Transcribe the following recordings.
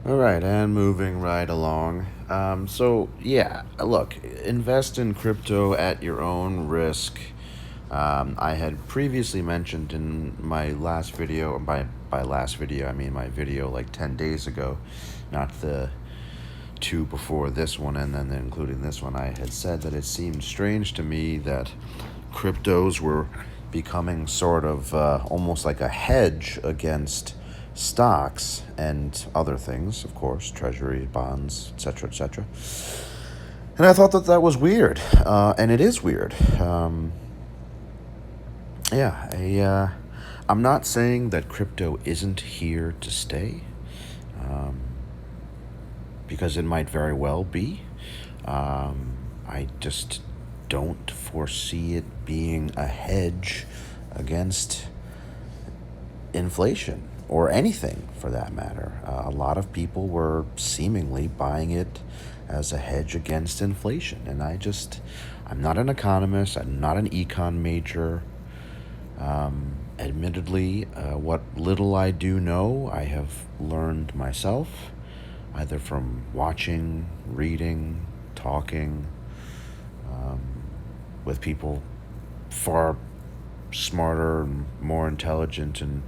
All right, and moving right along. Yeah, look, invest in crypto at your own risk. I had previously mentioned in my last video, and by last video, I mean my video like 10 days ago, not the two before this one, and then including this one. I had said that it seemed strange to me that cryptos were becoming sort of almost like a hedge against stocks and other things, of course, treasury, bonds, etc., etc. And I thought that that was weird, and it is weird. Yeah, I'm not saying that crypto isn't here to stay, um, because it might very well be. I just don't foresee it being a hedge against inflation or anything for that matter. A lot of people were seemingly buying it as a hedge against inflation. And I'm not an economist, I'm not an econ major. Admittedly, what little I do know, I have learned myself, either from watching, reading, talking um, with people far smarter and more intelligent and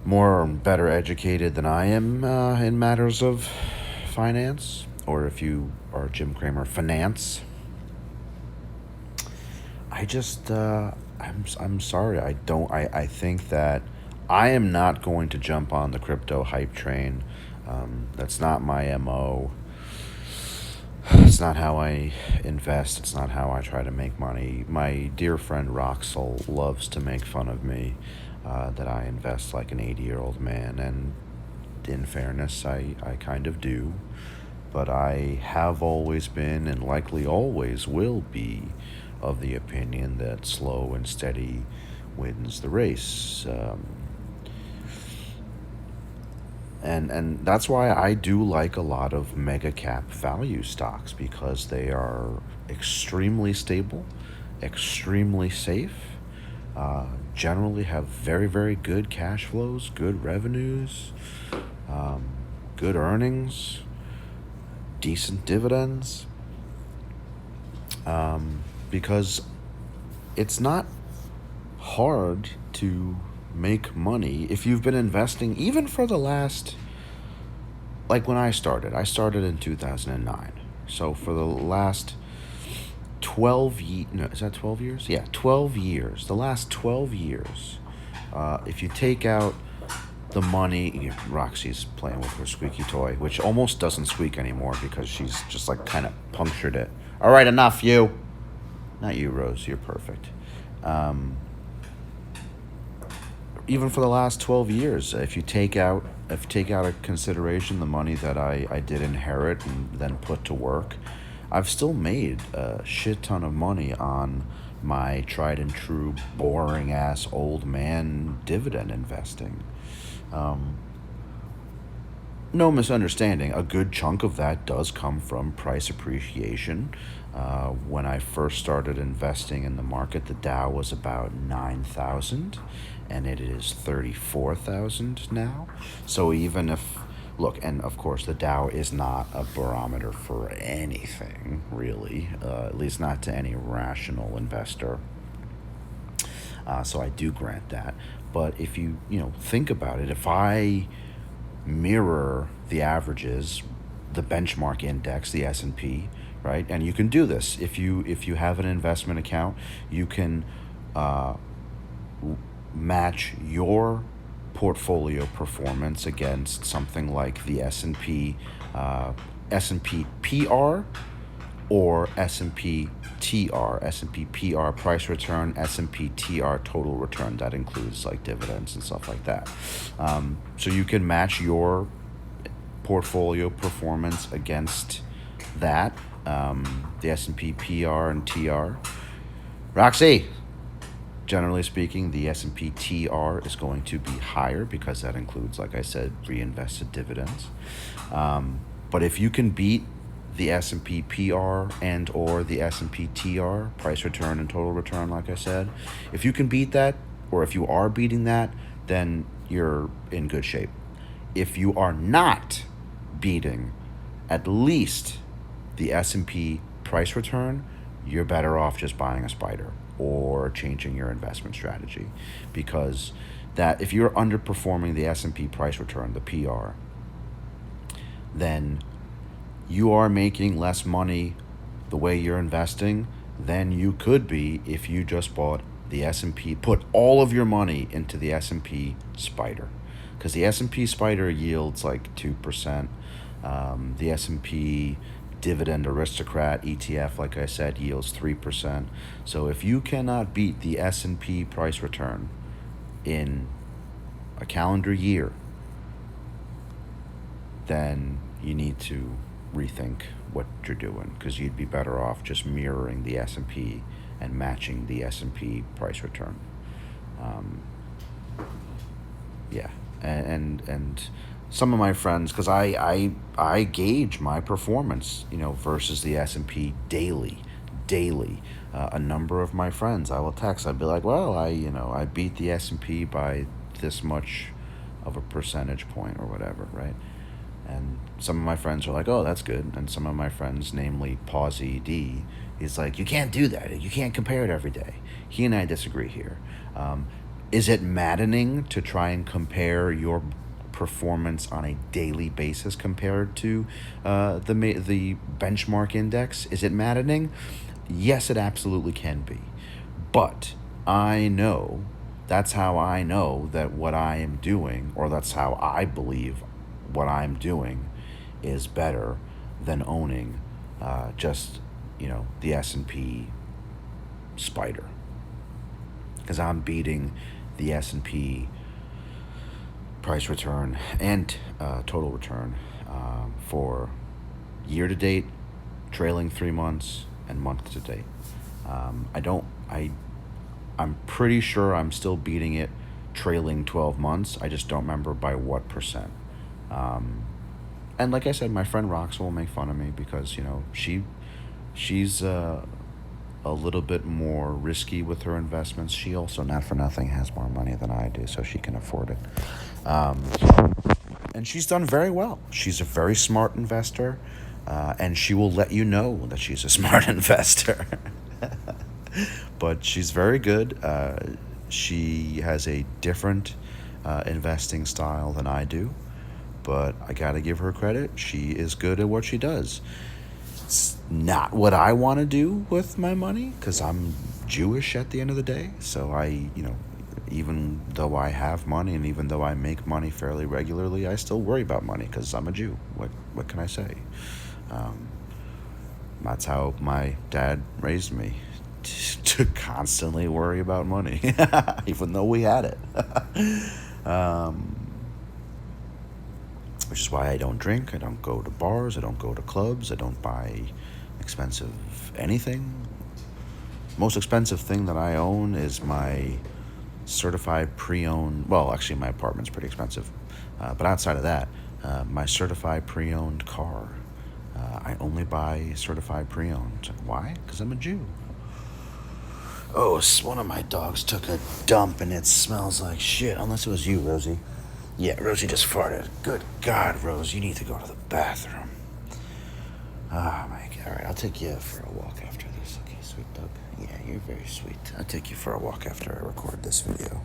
more and better educated than I am in matters of finance, or if you are Jim Cramer, finance. I'm sorry. I think that I am not going to jump on the crypto hype train. That's not my MO. It's not how I invest. It's not how I try to make money. My dear friend Roxel loves to make fun of me that I invest like an 80-year-old man. And in fairness, I kind of do. But I have always been and likely always will be of the opinion that slow and steady wins the race. And that's why I do like a lot of mega cap value stocks, because they are extremely stable, extremely safe, generally have very, very good cash flows, good revenues, um, good earnings, decent dividends, because it's not hard to make money if you've been investing even for the last, like when I started in 2009. So for the last 12 years, no, is that 12 years? Yeah, 12 years. The last 12 years. If you take out the money, Roxy's playing with her squeaky toy, which almost doesn't squeak anymore because she's just like kind of punctured it. All right, enough, you. Not you, Rose. You're perfect. Um, Even for the last 12 years, if you take out of consideration the money that I did inherit and then put to work, I've still made a shit ton of money on my tried and true boring ass old man dividend investing. Um, no misunderstanding, a good chunk of that does come from price appreciation. When I first started investing in the market, the Dow was about 9,000 and it is 34,000 now. So even if, look, and of course, the Dow is not a barometer for anything, really, at least not to any rational investor. So I do grant that. But if you think about it, if I mirror the averages, the benchmark index, the S&P, right? And you can do this if you have an investment account, you can uh, match your portfolio performance against something like the S&P PR or S&P TR, S&P PR price return, S&P TR total return. That includes like dividends and stuff like that. So you can match your portfolio performance against that, the S&P PR and TR. Roxy, generally speaking, the S&P TR is going to be higher because that includes, like I said, reinvested dividends. But if you can beat the S&P PR and or the S&P TR, price return and total return, like I said, if you can beat that, or if you are beating that, then you're in good shape. if you are not beating at least the S&P price return, you're better off just buying a spider or changing your investment strategy, because that if you're underperforming the S&P price return, the PR, then you are making less money the way you're investing than you could be if you just bought the S&P, put all of your money into the S&P spider, because the S&P spider yields like 2%. The S&P dividend aristocrat ETF, like I said, yields 3%. So if you cannot beat the S&P price return in a calendar year, then you need to rethink what you're doing, because you'd be better off just mirroring the S&P and matching the S&P price return. Yeah, and some of my friends, because I gauge my performance, versus the S&P daily. A number of my friends, I will text. I'd be like, well, I beat the S&P by this much of a percentage point or whatever, right? And some of my friends are like, oh, that's good. And some of my friends, namely Pawsy D, he's like, you can't do that. You can't compare it every day. He and I disagree here. Is it maddening to try and compare your performance on a daily basis compared to the benchmark index? Is it maddening? Yes, it absolutely can be. But that's how I know that what I am doing, or that's how I believe what I'm doing is better than owning just the S&P spider, because I'm beating the S&P price return and total return for year to date, trailing 3 months, and month to date. I'm pretty sure I'm still beating it trailing 12 months. I just don't remember by what percent. And like I said, my friend Rox will make fun of me because she's a little bit more risky with her investments. She also, not for nothing, has more money than I do, so she can afford it. And she's done very well. She's a very smart investor, and she will let you know that she's a smart investor. But she's very good. She has a different investing style than I do, but I gotta give her credit. She is good at what she does. It's not what I want to do with my money, because I'm Jewish at the end of the day. So even though I have money and even though I make money fairly regularly, I still worry about money because I'm a Jew. What can I say? That's how my dad raised me, to constantly worry about money, even though we had it. Which is why I don't drink, I don't go to bars, I don't go to clubs, I don't buy expensive anything. Most expensive thing that I own is my certified pre-owned, well, actually my apartment's pretty expensive, but outside of that, my certified pre-owned car. I only buy certified pre-owned. Why? Because I'm a Jew. Oh, one of my dogs took a dump and it smells like shit, unless it was you, Rosie. Yeah, Rosie just farted. Good God, Rose, you need to go to the bathroom. Oh my God. All right, I'll take you for a walk after this. Okay, sweet dog. Yeah, you're very sweet. I'll take you for a walk after I record this video.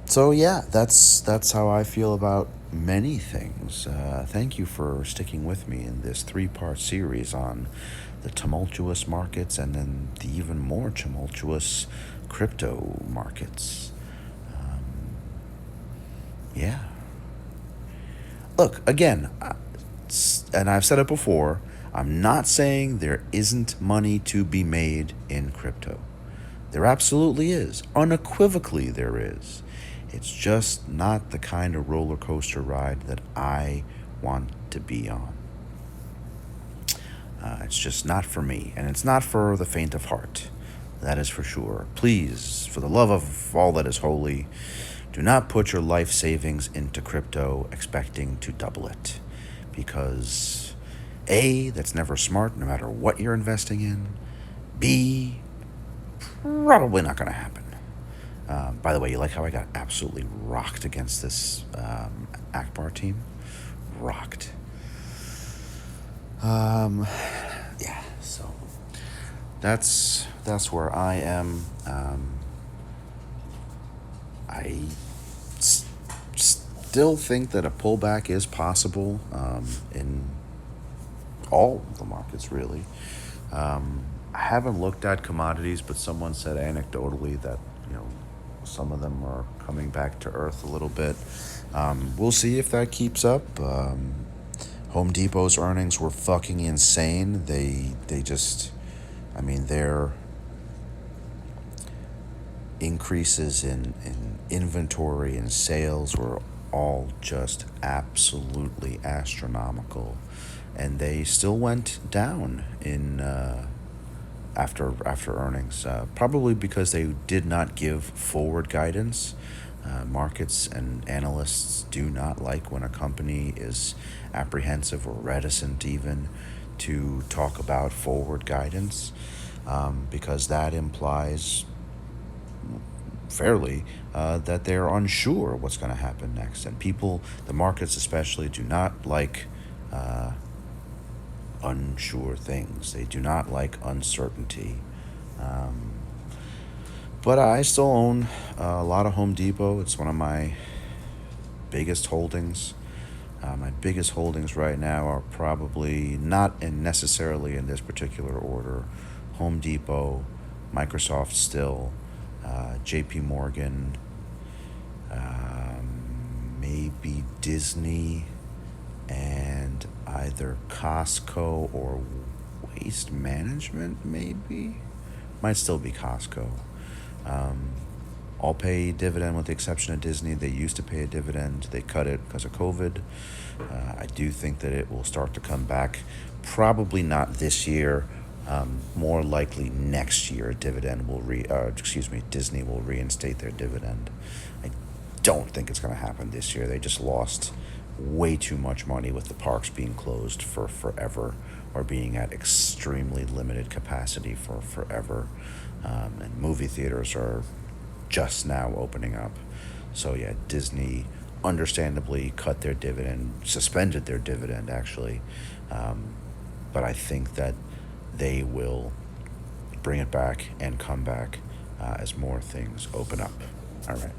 So yeah, that's how I feel about many things. Thank you for sticking with me in this 3-part series on the tumultuous markets and then the even more tumultuous crypto markets. Yeah. Look, again, and I've said it before, I'm not saying there isn't money to be made in crypto. There absolutely is. Unequivocally there is. It's just not the kind of roller coaster ride that I want to be on. It's just not for me, and it's not for the faint of heart. That is for sure. Please, for the love of all that is holy, do not put your life savings into crypto expecting to double it, because A, that's never smart no matter what you're investing in. B, probably not going to happen. By the way, you like how I got absolutely rocked against this Akbar team? Rocked. Um, yeah, so that's where I am. I still think that a pullback is possible in all the markets, really. I haven't looked at commodities, but someone said anecdotally that some of them are coming back to earth a little bit. We'll see if that keeps up. Home Depot's earnings were fucking insane. They just, I mean, their increases in inventory and sales were all just absolutely astronomical, and they still went down in after earnings, probably because they did not give forward guidance. Markets and analysts do not like when a company is apprehensive or reticent even to talk about forward guidance, because that implies fairly that they're unsure what's going to happen next. And people, the markets especially, do not like unsure things. They do not like uncertainty. Um, but I still own a lot of Home Depot. It's one of my biggest holdings. My biggest holdings right now are probably not necessarily in this particular order: Home Depot, Microsoft still, J.P. Morgan, maybe Disney, and either Costco or Waste Management, maybe. Might still be Costco. Um, all pay dividend with the exception of Disney. They used to pay a dividend. They cut it because of COVID. I do think that it will start to come back. Probably not this year. More likely next year, Disney will reinstate their dividend. I don't think it's going to happen this year. They just lost way too much money with the parks being closed for forever, or being at extremely limited capacity for forever. And movie theaters are just now opening up. So yeah, Disney understandably cut their dividend, suspended their dividend actually. But I think that they will bring it back and come back as more things open up. All right.